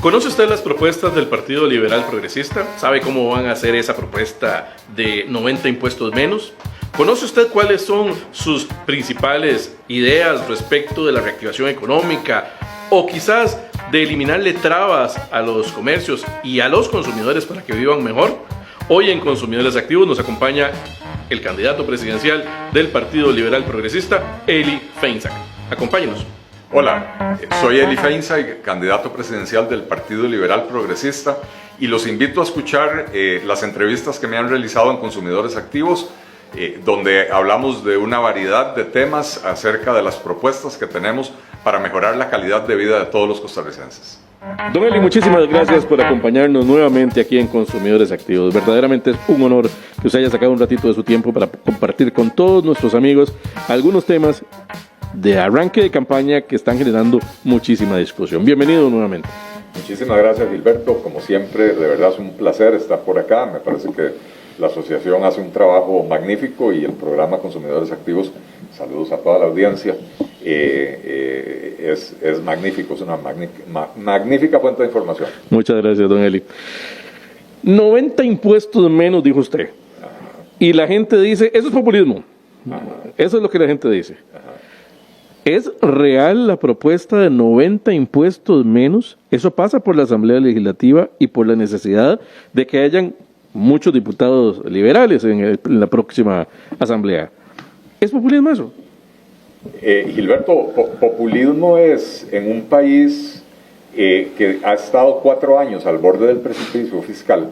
¿Conoce usted las propuestas del Partido Liberal Progresista? ¿Sabe cómo van a hacer esa propuesta de 90 impuestos menos? ¿Conoce usted cuáles son sus principales ideas respecto de la reactivación económica o quizás de eliminarle trabas a los comercios y a los consumidores para que vivan mejor? Hoy en Consumidores Activos nos acompaña el candidato presidencial del Partido Liberal Progresista, Eli Feinsack. Acompáñenos. Hola, soy Eli Feinsack, candidato presidencial del Partido Liberal Progresista, y los invito a escuchar las entrevistas que me han realizado en Consumidores Activos, donde hablamos de una variedad de temas acerca de las propuestas que tenemos para mejorar la calidad de vida de todos los costarricenses. Don Eli, muchísimas gracias por acompañarnos nuevamente aquí en Consumidores Activos. Verdaderamente es un honor que usted haya sacado un ratito de su tiempo para compartir con todos nuestros amigos algunos temas de arranque de campaña que están generando muchísima discusión. Bienvenido nuevamente. Muchísimas gracias, Gilberto. Como siempre, de verdad es un placer estar por acá. Me parece que la asociación hace un trabajo magnífico y el programa Consumidores Activos, saludos a toda la audiencia, es magnífico, es una magnífica fuente de información. Muchas gracias, don Eli. 90 impuestos menos, dijo usted. Ajá. Y la gente dice, eso es populismo. Ajá. Eso es lo que la gente dice. Ajá. ¿Es real la propuesta de 90 impuestos menos? Eso pasa por la Asamblea Legislativa y por la necesidad de que hayan muchos diputados liberales en la próxima Asamblea. ¿Es populismo eso? Gilberto, populismo es en un país que ha estado 4 años al borde del precipicio fiscal,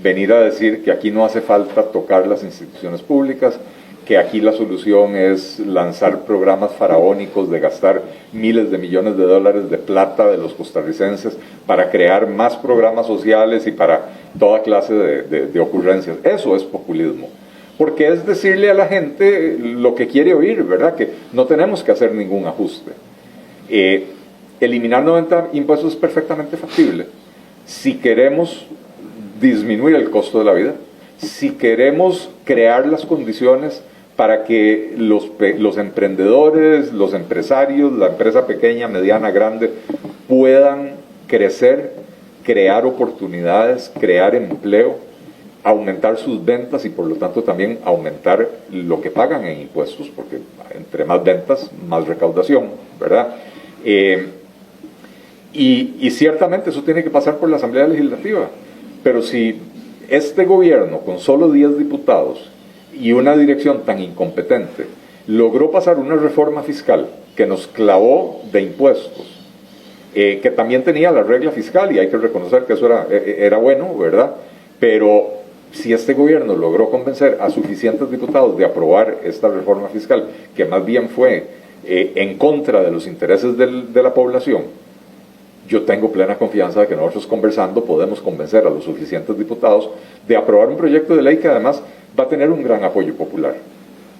venir a decir que aquí no hace falta tocar las instituciones públicas, que aquí la solución es lanzar programas faraónicos de gastar miles de millones de dólares de plata de los costarricenses para crear más programas sociales y para toda clase de ocurrencias. Eso es populismo, porque es decirle a la gente lo que quiere oír, ¿verdad? Que no tenemos que hacer ningún ajuste. Eliminar 90 impuestos es perfectamente factible si queremos disminuir el costo de la vida, si queremos crear las condiciones para que los emprendedores, los empresarios, la empresa pequeña, mediana, grande, puedan crecer, crear oportunidades, crear empleo, aumentar sus ventas y por lo tanto también aumentar lo que pagan en impuestos, porque entre más ventas, más recaudación, ¿verdad? Y ciertamente eso tiene que pasar por la Asamblea Legislativa, pero si este gobierno, con solo 10 diputados y una dirección tan incompetente, logró pasar una reforma fiscal que nos clavó de impuestos, que también tenía la regla fiscal, y hay que reconocer que eso era bueno, ¿verdad? Pero si este gobierno logró convencer a suficientes diputados de aprobar esta reforma fiscal, que más bien fue en contra de los intereses de la población, yo tengo plena confianza de que nosotros conversando podemos convencer a los suficientes diputados de aprobar un proyecto de ley que además va a tener un gran apoyo popular,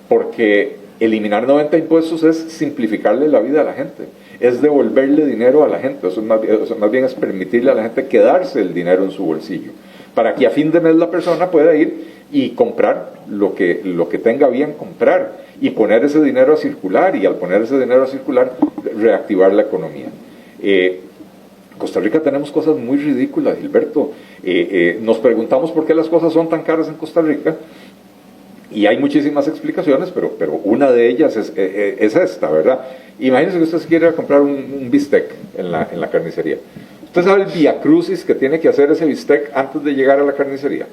porque eliminar 90 impuestos es simplificarle la vida a la gente, es devolverle dinero a la gente, eso más bien es permitirle a la gente quedarse el dinero en su bolsillo, para que a fin de mes la persona pueda ir y comprar lo que tenga bien comprar y poner ese dinero a circular, y al poner ese dinero a circular reactivar la economía. Costa Rica tenemos cosas muy ridículas, Gilberto. Nos preguntamos por qué las cosas son tan caras en Costa Rica, y hay muchísimas explicaciones, pero una de ellas es esta, ¿verdad? Imagínense que usted se quiere comprar un bistec en la carnicería. Usted sabe el viacrucis que tiene que hacer ese bistec antes de llegar a la carnicería.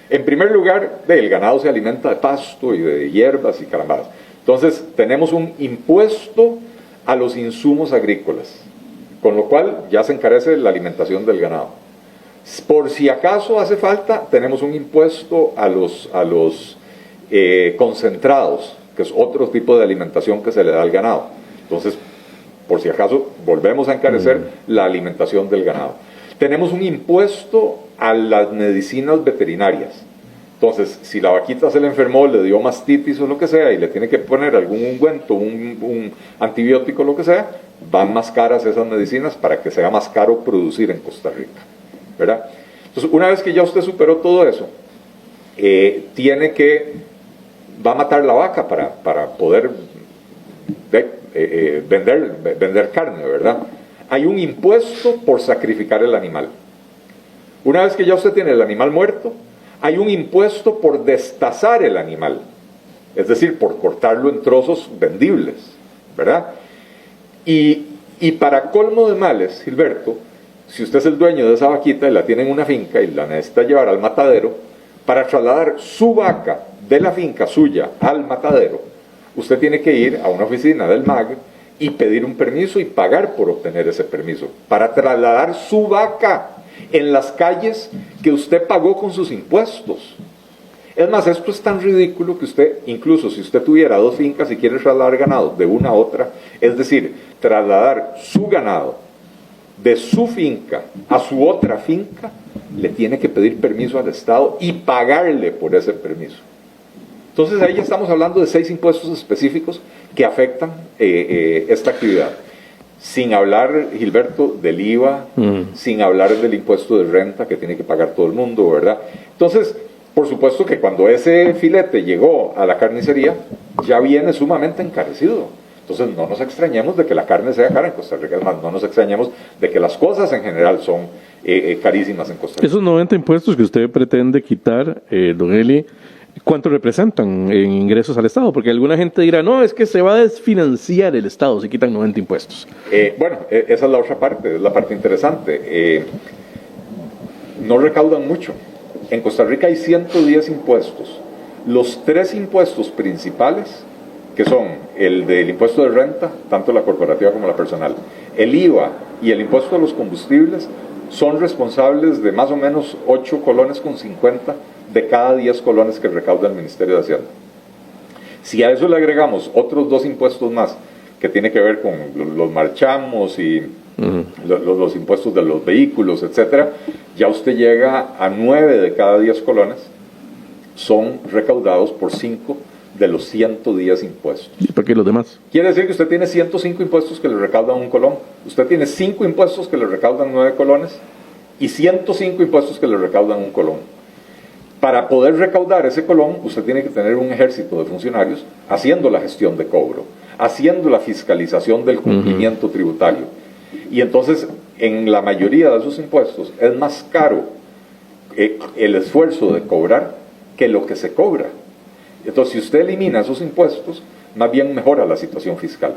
En primer lugar, el ganado se alimenta de pasto y de hierbas y carambadas. Entonces, tenemos un impuesto a los insumos agrícolas, con lo cual ya se encarece la alimentación del ganado. Por si acaso hace falta, tenemos un impuesto a los concentrados, que es otro tipo de alimentación que se le da al ganado. Entonces, por si acaso, volvemos a encarecer la alimentación del ganado. Tenemos un impuesto a las medicinas veterinarias. Entonces, si la vaquita se le enfermó, le dio mastitis o lo que sea, y le tiene que poner algún ungüento, un antibiótico, lo que sea, van más caras esas medicinas para que sea más caro producir en Costa Rica, ¿verdad? Entonces, una vez que ya usted superó todo eso, va a matar la vaca para poder vender carne, ¿verdad? Hay un impuesto por sacrificar el animal. Una vez que ya usted tiene el animal muerto, hay un impuesto por destazar el animal, es decir, por cortarlo en trozos vendibles, ¿verdad? Y para colmo de males, Gilberto, si usted es el dueño de esa vaquita y la tiene en una finca y la necesita llevar al matadero, para trasladar su vaca de la finca suya al matadero, usted tiene que ir a una oficina del MAG y pedir un permiso y pagar por obtener ese permiso, para trasladar su vaca en las calles que usted pagó con sus impuestos. Es más, esto es tan ridículo que usted, incluso si usted tuviera 2 fincas y quiere trasladar ganado de una a otra, es decir, trasladar su ganado de su finca a su otra finca, le tiene que pedir permiso al Estado y pagarle por ese permiso. Entonces ahí ya estamos hablando de 6 impuestos específicos que afectan esta actividad. Sin hablar, Gilberto, del IVA, sin hablar del impuesto de renta que tiene que pagar todo el mundo, ¿verdad? Entonces, por supuesto que cuando ese filete llegó a la carnicería, ya viene sumamente encarecido. Entonces no nos extrañemos de que la carne sea cara en Costa Rica, es más, no nos extrañemos de que las cosas en general son carísimas en Costa Rica. Esos 90 impuestos que usted pretende quitar, don Eli, ¿cuánto representan en ingresos al Estado? Porque alguna gente dirá, no, es que se va a desfinanciar el Estado si quitan 90 impuestos. Bueno, esa es la otra parte, es la parte interesante. No recaudan mucho. En Costa Rica hay 110 impuestos. Los 3 impuestos principales, que son el del impuesto de renta, tanto la corporativa como la personal, el IVA y el impuesto a los combustibles, son responsables de más o menos 8,50 colones de cada 10 colones que recauda el Ministerio de Hacienda. Si a eso le agregamos otros 2 impuestos más, que tiene que ver con los marchamos y los impuestos de los vehículos, etcétera, ya usted llega a 9 de cada 10 colones, son recaudados por 5 de los 110 impuestos. ¿Y para qué los demás? Quiere decir que usted tiene 105 impuestos que le recaudan 1 colón, usted tiene 5 impuestos que le recaudan 9 colones y 105 impuestos que le recaudan 1 colón. Para poder recaudar ese colón, usted tiene que tener un ejército de funcionarios haciendo la gestión de cobro, haciendo la fiscalización del cumplimiento tributario. Y entonces, en la mayoría de esos impuestos, es más caro el esfuerzo de cobrar que lo que se cobra. Entonces, si usted elimina esos impuestos, más bien mejora la situación fiscal.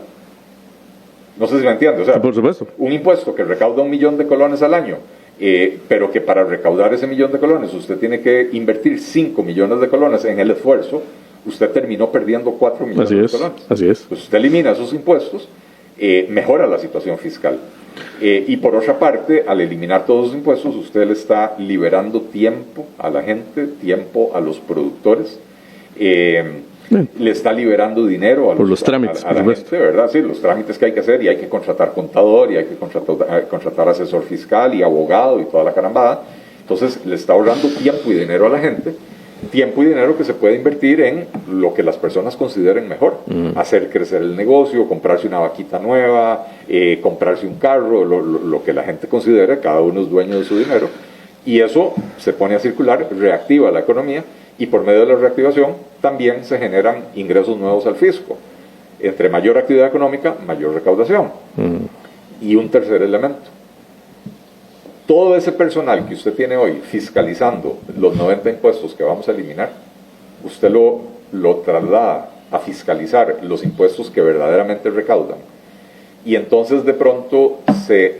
No sé si me entiende. O sea, por supuesto. Un impuesto que recauda 1 millón de colones al año, pero que para recaudar ese 1 millón de colones usted tiene que invertir 5 millones de colones en el esfuerzo, usted terminó perdiendo 4 millones de colones. Así es. Pues usted elimina esos impuestos, mejora la situación fiscal. Y por otra parte, al eliminar todos los impuestos, usted le está liberando tiempo a la gente, tiempo a los productores, le está liberando dinero a los trámites, a la gente, ¿verdad? Sí, los trámites que hay que hacer, y hay que contratar contador, y hay que contratar asesor fiscal y abogado y toda la carambada. Entonces le está ahorrando tiempo y dinero a la gente, tiempo y dinero que se puede invertir en lo que las personas consideren mejor, hacer crecer el negocio, comprarse una vaquita nueva, comprarse un carro, lo que la gente considere, cada uno es dueño de su dinero, y eso se pone a circular, reactiva la economía, y por medio de la reactivación también se generan ingresos nuevos al fisco. Entre mayor actividad económica, mayor recaudación. Y un tercer elemento: todo ese personal que usted tiene hoy fiscalizando los 90 impuestos que vamos a eliminar, usted lo traslada a fiscalizar los impuestos que verdaderamente recaudan. Y entonces de pronto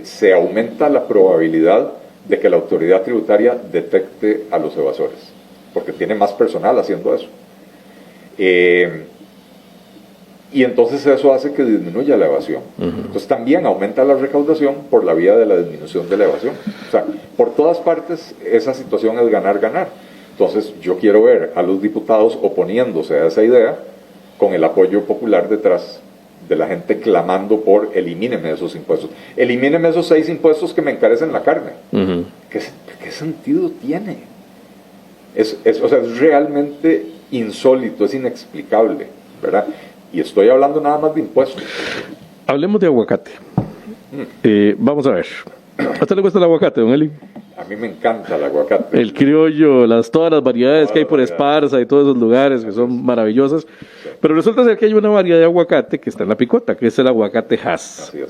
se aumenta la probabilidad de que la autoridad tributaria detecte a los evasores, porque tiene más personal haciendo eso. Y entonces eso hace que disminuya la evasión. Entonces también aumenta la recaudación por la vía de la disminución de la evasión. O sea, por todas partes esa situación es ganar-ganar. Entonces yo quiero ver a los diputados oponiéndose a esa idea, con el apoyo popular detrás de la gente clamando por elimíneme esos impuestos. Elimíneme esos 6 impuestos que me encarecen la carne. ¿Qué sentido tiene? O sea, es realmente insólito, es inexplicable, ¿verdad? Y estoy hablando nada más de impuestos. Hablemos de aguacate. Vamos a ver. ¿A usted le gusta el aguacate, don Eli? A mí me encanta el aguacate. El criollo, todas las variedades que hay por Esparza y todos esos lugares que son maravillosas. Pero resulta ser que hay una variedad de aguacate que está en la picota, que es el aguacate Hass. Así es.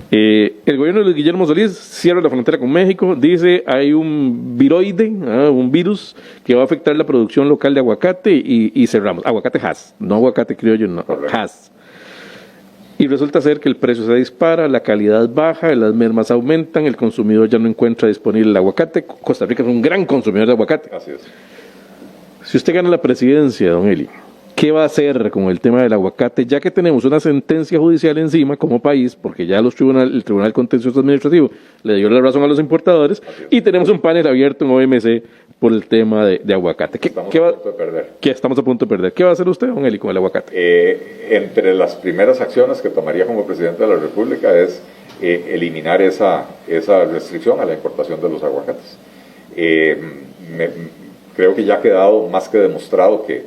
El gobierno de Guillermo Solís cierra la frontera con México, dice hay un viroide, un virus que va a afectar la producción local de aguacate y cerramos. Aguacate Hass, no aguacate criollo, no, Hass. Y resulta ser que el precio se dispara, la calidad baja, las mermas aumentan, el consumidor ya no encuentra disponible el aguacate. Costa Rica es un gran consumidor de aguacate. Así es. Si usted gana la presidencia, don Eli, ¿qué va a hacer con el tema del aguacate? Ya que tenemos una sentencia judicial encima como país, porque ya el Tribunal Contencioso Administrativo le dio la razón a los importadores, y tenemos un panel abierto en OMC por el tema de aguacate. Estamos a punto de perder. Estamos a punto de perder. ¿Qué va a hacer usted, don Eli, con el aguacate? Entre las primeras acciones que tomaría como presidente de la República es eliminar esa restricción a la importación de los aguacates. Creo que ya ha quedado más que demostrado que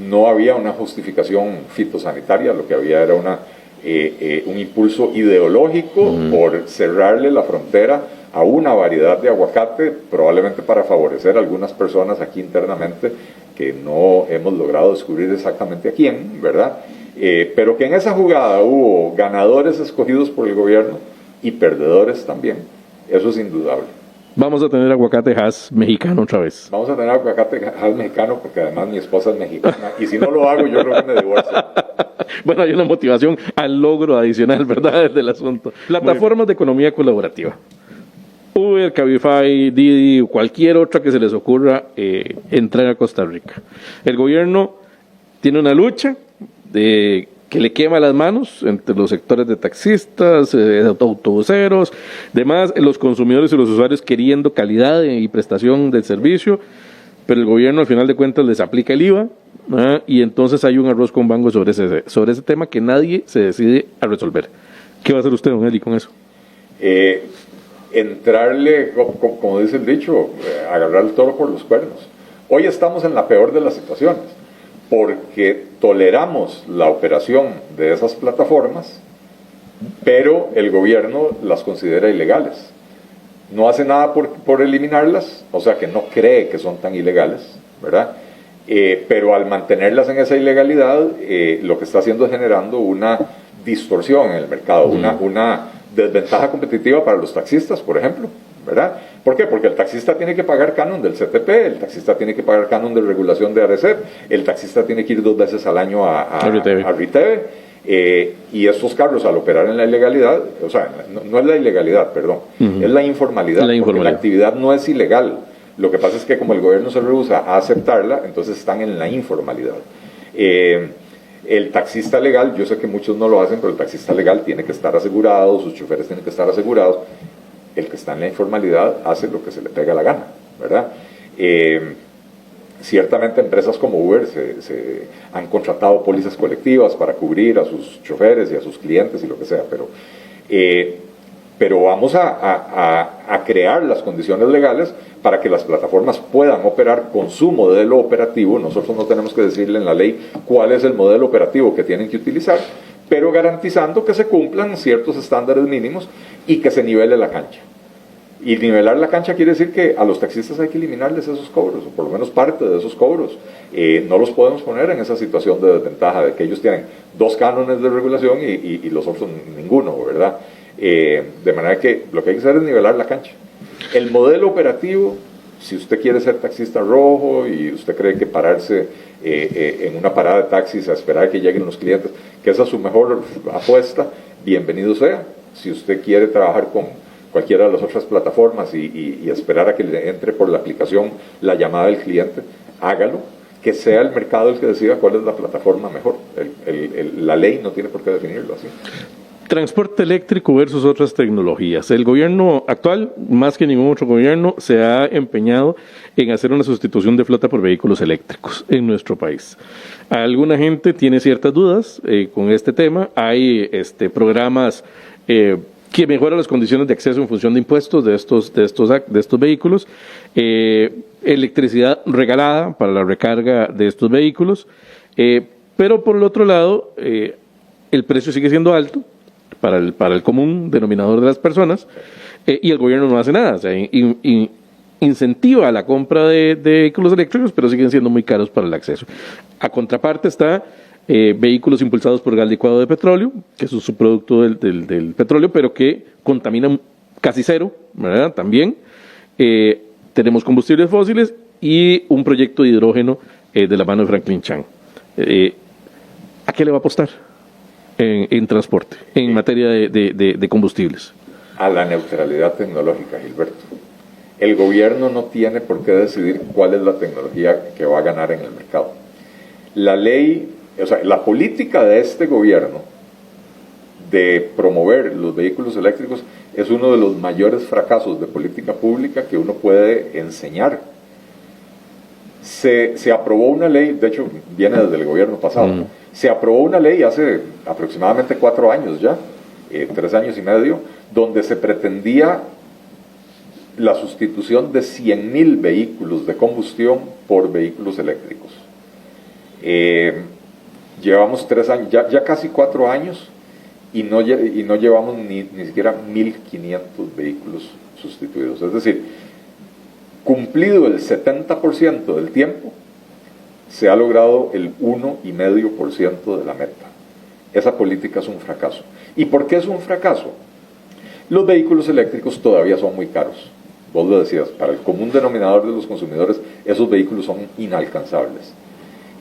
no había una justificación fitosanitaria, lo que había era un impulso ideológico por cerrarle la frontera a una variedad de aguacate, probablemente para favorecer a algunas personas aquí internamente que no hemos logrado descubrir exactamente a quién, ¿verdad? Pero que en esa jugada hubo ganadores escogidos por el gobierno y perdedores también, eso es indudable. Vamos a tener aguacate Hass mexicano otra vez. Vamos a tener aguacate Hass mexicano porque además mi esposa es mexicana y si no lo hago yo creo que me divorcio. Bueno, hay una motivación al logro adicional, ¿verdad? Del asunto. Plataformas de economía colaborativa. Uber, Cabify, Didi, cualquier otra que se les ocurra entrar a Costa Rica. El gobierno tiene una lucha que le quema las manos entre los sectores de taxistas, autobuseros, demás, los consumidores y los usuarios queriendo calidad y prestación del servicio, pero el gobierno al final de cuentas les aplica el IVA, y entonces hay un arroz con mango sobre ese tema que nadie se decide a resolver. ¿Qué va a hacer usted, don Eli, con eso? Entrarle, como dice el dicho, agarrar el toro por los cuernos. Hoy estamos en la peor de las situaciones, porque toleramos la operación de esas plataformas, pero el gobierno las considera ilegales. No hace nada por eliminarlas, o sea que no cree que son tan ilegales, ¿verdad? Pero al mantenerlas en esa ilegalidad, lo que está haciendo es generando una distorsión en el mercado, una desventaja competitiva para los taxistas, por ejemplo, ¿verdad? ¿Por qué? Porque el taxista tiene que pagar canon del CTP, el taxista tiene que pagar canon de regulación de ARECEP, el taxista tiene que ir 2 veces al año a RITEVE, y estos carros al operar en la ilegalidad, o sea, no es la ilegalidad, perdón, es la informalidad, porque la actividad no es ilegal. Lo que pasa es que como el gobierno se rehúsa a aceptarla, entonces están en la informalidad. El taxista legal, yo sé que muchos no lo hacen, pero el taxista legal tiene que estar asegurado, sus choferes tienen que estar asegurados. El que está en la informalidad hace lo que se le pega la gana, ¿verdad? Ciertamente empresas como Uber se han contratado pólizas colectivas para cubrir a sus choferes y a sus clientes y lo que sea, pero vamos a crear las condiciones legales para que las plataformas puedan operar con su modelo operativo. Nosotros no tenemos que decirle en la ley cuál es el modelo operativo que tienen que utilizar, pero garantizando que se cumplan ciertos estándares mínimos y que se nivele la cancha. Y nivelar la cancha quiere decir que a los taxistas hay que eliminarles esos cobros, o por lo menos parte de esos cobros. No los podemos poner en esa situación de desventaja, de que ellos tienen 2 cánones de regulación y los otros ninguno, ¿verdad? De manera que lo que hay que hacer es nivelar la cancha. El modelo operativo, si usted quiere ser taxista rojo y usted cree que pararse en una parada de taxis a esperar a que lleguen los clientes, que esa es su mejor apuesta, bienvenido sea. Si usted quiere trabajar con cualquiera de las otras plataformas y esperar a que le entre por la aplicación la llamada del cliente, hágalo, que sea el mercado el que decida cuál es la plataforma mejor. La ley no tiene por qué definirlo así. Transporte eléctrico versus otras tecnologías. El gobierno actual, más que ningún otro gobierno, se ha empeñado en hacer una sustitución de flota por vehículos eléctricos en nuestro país. Alguna gente tiene ciertas dudas con este tema. Hay programas que mejoran las condiciones de acceso en función de impuestos de estos vehículos, electricidad regalada para la recarga de estos vehículos, pero por el otro lado, el precio sigue siendo alto para el común denominador de las personas, y el gobierno no hace nada. O sea, incentiva la compra de vehículos eléctricos, pero siguen siendo muy caros para el acceso. A contraparte está vehículos impulsados por gas licuado de petróleo, que es un subproducto del petróleo, pero que contaminan casi cero, ¿verdad? También tenemos combustibles fósiles y un proyecto de hidrógeno de la mano de Franklin Chang. ¿A qué le va a apostar en transporte, en materia de combustibles? A la neutralidad tecnológica, Gilberto. El gobierno no tiene por qué decidir cuál es la tecnología que va a ganar en el mercado. La ley, o sea, la política de este gobierno de promover los vehículos eléctricos es uno de los mayores fracasos de política pública que uno puede enseñar. Se aprobó una ley, de hecho viene desde el gobierno pasado, se aprobó una ley hace aproximadamente 4 años ya, 3 años y medio, donde se pretendía la sustitución de 100.000 vehículos de combustión por vehículos eléctricos. Llevamos 3 años, ya casi 4 años, y no llevamos ni siquiera 1.500 vehículos sustituidos. Es decir, cumplido el 70% del tiempo, se ha logrado el 1,5% de la meta. Esa política es un fracaso. ¿Y por qué es un fracaso? Los vehículos eléctricos todavía son muy caros. Vos lo decías, para el común denominador de los consumidores, esos vehículos son inalcanzables.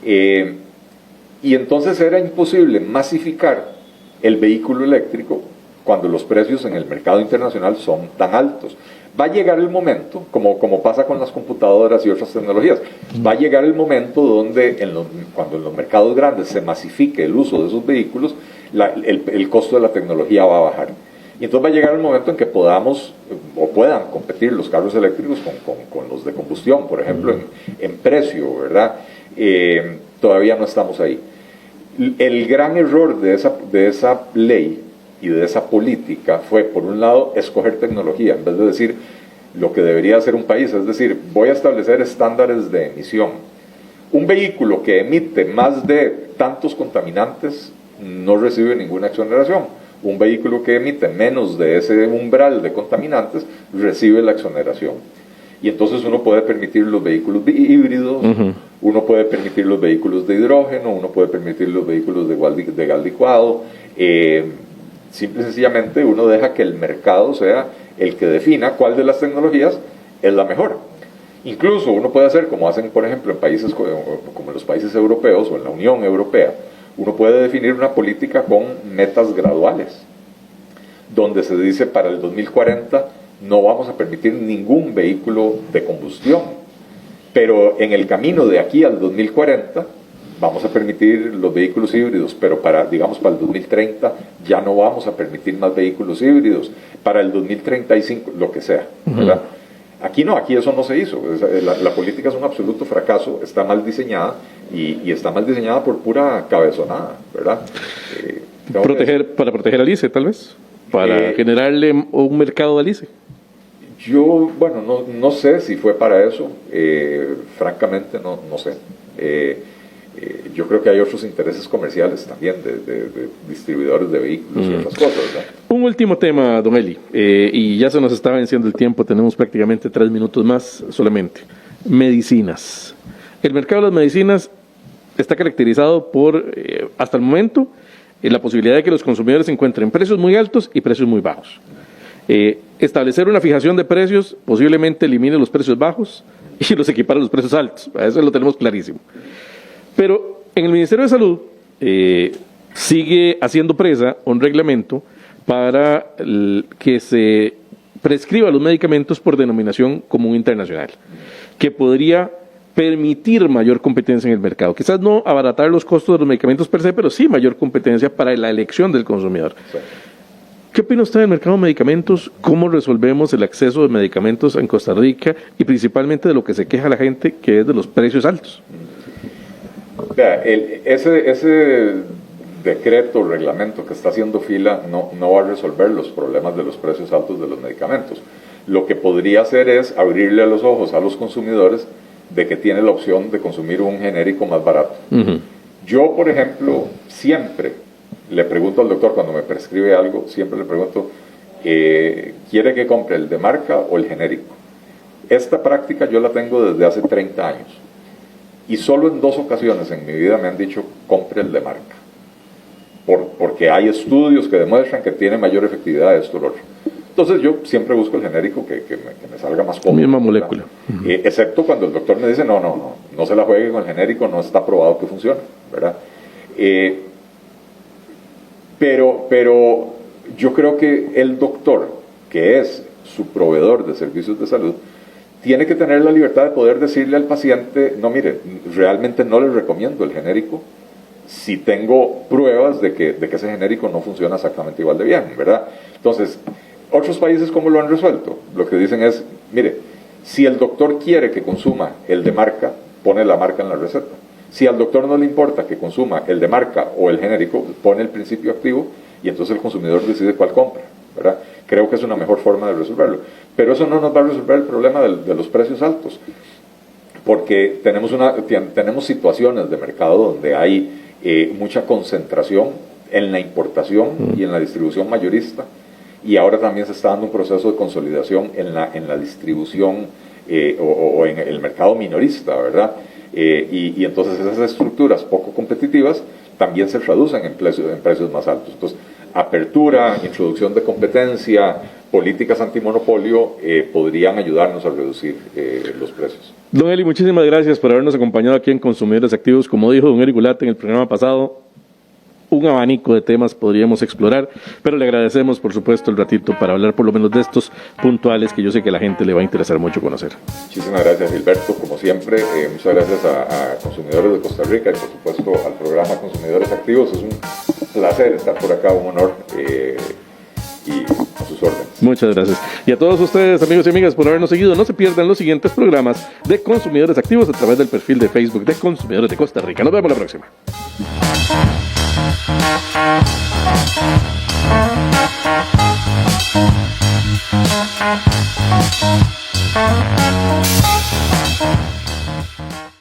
Y entonces era imposible masificar el vehículo eléctrico cuando los precios en el mercado internacional son tan altos. Va a llegar el momento, como pasa con las computadoras y otras tecnologías, va a llegar el momento donde cuando en los mercados grandes se masifique el uso de esos vehículos, el costo de la tecnología va a bajar. Y entonces va a llegar el momento en que podamos o puedan competir los carros eléctricos con los de combustión, por ejemplo, en precio, ¿verdad? Todavía no estamos ahí. El gran error de esa ley y de esa política fue, por un lado, escoger tecnología, en vez de decir lo que debería hacer un país, es decir, voy a establecer estándares de emisión. Un vehículo que emite más de tantos contaminantes no recibe ninguna exoneración. Un vehículo que emite menos de ese umbral de contaminantes recibe la exoneración. Y entonces uno puede permitir los vehículos híbridos, uno puede permitir los vehículos de hidrógeno, uno puede permitir los vehículos de gas licuado. Simple y sencillamente uno deja que el mercado sea el que defina cuál de las tecnologías es la mejor. Incluso uno puede hacer como hacen, por ejemplo, en países como los países europeos o en la Unión Europea, uno puede definir una política con metas graduales, donde se dice para el 2040 no vamos a permitir ningún vehículo de combustión, pero en el camino de aquí al 2040 vamos a permitir los vehículos híbridos, pero para el 2030 ya no vamos a permitir más vehículos híbridos, para el 2035, lo que sea, ¿verdad? Aquí no, aquí eso no se hizo. La política es un absoluto fracaso, está mal diseñada y está mal diseñada por pura cabezonada, ¿verdad? Para proteger al ICE, tal vez, para generarle un mercado al ICE. Yo, bueno, no sé si fue para eso, francamente no sé. Yo creo que hay otros intereses comerciales también de distribuidores de vehículos y otras cosas, ¿verdad? Un último tema, don Eli, y ya se nos está venciendo el tiempo, tenemos prácticamente 3 minutos más solamente. Medicinas. El mercado de las medicinas está caracterizado por, hasta el momento, la posibilidad de que los consumidores encuentren precios muy altos y precios muy bajos. Establecer una fijación de precios posiblemente elimine los precios bajos y los equipara a los precios altos, eso lo tenemos clarísimo. Pero en el Ministerio de Salud sigue haciendo presa un reglamento para que se prescriba los medicamentos por denominación común internacional, que podría permitir mayor competencia en el mercado. Quizás no abaratar los costos de los medicamentos per se, pero sí mayor competencia para la elección del consumidor. Sí. ¿Qué opina usted del mercado de medicamentos? ¿Cómo resolvemos el acceso de medicamentos en Costa Rica? Y principalmente de lo que se queja la gente, que es de los precios altos. Vea, ese decreto o reglamento que está haciendo fila no va a resolver los problemas de los precios altos de los medicamentos. Lo que podría hacer es abrirle los ojos a los consumidores de que tiene la opción de consumir un genérico más barato. Yo, por ejemplo, siempre le pregunto al doctor cuando me prescribe algo, siempre le pregunto, ¿quiere que compre el de marca o el genérico? Esta práctica yo la tengo desde hace 30 años. Y solo en 2 ocasiones en mi vida me han dicho, compre el de marca. Porque hay estudios que demuestran que tiene mayor efectividad esto o lo otro. Entonces yo siempre busco el genérico que me salga más cómodo. Misma molécula. Excepto cuando el doctor me dice, no se la juegue con el genérico, no está probado que funcione, ¿verdad? Pero yo creo que el doctor, que es su proveedor de servicios de salud, tiene que tener la libertad de poder decirle al paciente, no, mire, realmente no le recomiendo el genérico si tengo pruebas de que ese genérico no funciona exactamente igual de bien, ¿verdad? Entonces, otros países, ¿cómo lo han resuelto? Lo que dicen es, mire, si el doctor quiere que consuma el de marca, pone la marca en la receta. Si al doctor no le importa que consuma el de marca o el genérico, pone el principio activo y entonces el consumidor decide cuál compra, ¿verdad? Creo que es una mejor forma de resolverlo. Pero eso no nos va a resolver el problema de los precios altos, porque tenemos situaciones de mercado donde hay mucha concentración en la importación y en la distribución mayorista, y ahora también se está dando un proceso de consolidación en la distribución o en el mercado minorista, ¿verdad? Y entonces esas estructuras poco competitivas también se traducen en precios más altos. Entonces, apertura, introducción de competencia, políticas antimonopolio podrían ayudarnos a reducir los precios. Don Eli, muchísimas gracias por habernos acompañado aquí en Consumidores Activos. Como dijo don Eli Gulate en el programa pasado, un abanico de temas podríamos explorar, pero le agradecemos, por supuesto, el ratito para hablar por lo menos de estos puntuales que yo sé que a la gente le va a interesar mucho conocer. Muchísimas gracias, Gilberto. Como siempre, muchas gracias a Consumidores de Costa Rica y, por supuesto, al programa Consumidores Activos. Es un placer estar por acá, un honor y a sus órdenes. Muchas gracias. Y a todos ustedes, amigos y amigas, por habernos seguido. No se pierdan los siguientes programas de Consumidores Activos a través del perfil de Facebook de Consumidores de Costa Rica. Nos vemos la próxima.